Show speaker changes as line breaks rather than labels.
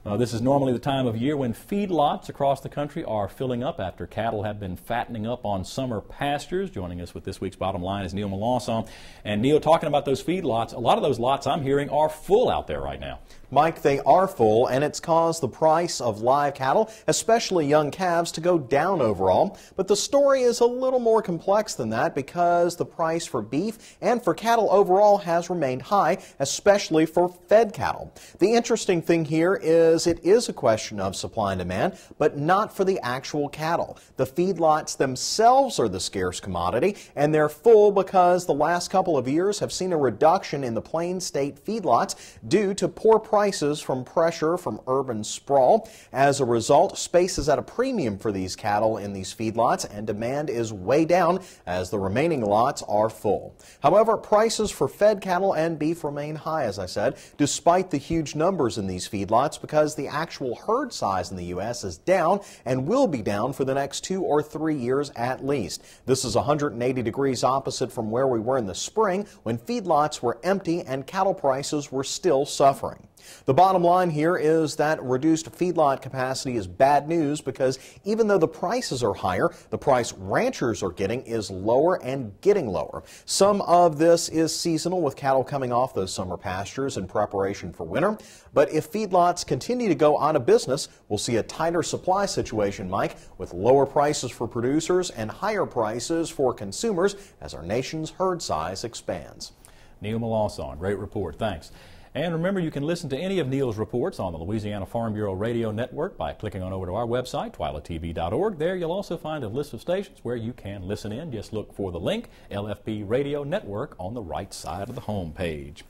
This is normally the time of year when feedlots across the country are filling up after cattle have been fattening up on summer pastures. Joining us with this week's Bottom Line is Neil Melancon. And Neil, talking about those feedlots, a lot of those lots I'm hearing are full out there right now.
Mike, they are full, and it's caused the price of live cattle, especially young calves, to go down overall. But the story is a little more complex than that because the price for beef and for cattle overall has remained high, especially for fed cattle. The interesting thing here is it is a question of supply and demand, but not for the actual cattle. The feedlots themselves are the scarce commodity, and they're full because the last couple of years have seen a reduction in the Plain State feedlots due to poor prices from pressure from urban sprawl. As a result, space is at a premium for these cattle in these feedlots, and demand is way down as the remaining lots are full. However, prices for fed cattle and beef remain high, as I said, despite the huge numbers in these feedlots, because the actual herd size in the U.S. is down and will be down for the next 2 or 3 years at least. This is 180 degrees opposite from where we were in the spring when feedlots were empty and cattle prices were still suffering. The bottom line here is that reduced feedlot capacity is bad news because even though the prices are higher, the price ranchers are getting is lower and getting lower. Some of this is seasonal with cattle coming off those summer pastures in preparation for winter. But if feedlots continue to go out of business, we'll see a tighter supply situation, Mike, with lower prices for producers and higher prices for consumers as our nation's herd size expands.
Neil Melancon, great report. Thanks. And remember, you can listen to any of Neil's reports on the Louisiana Farm Bureau Radio Network by clicking on over to our website, twilatv.org. There you'll also find a list of stations where you can listen in. Just look for the link, LFB Radio Network, on the right side of the home page.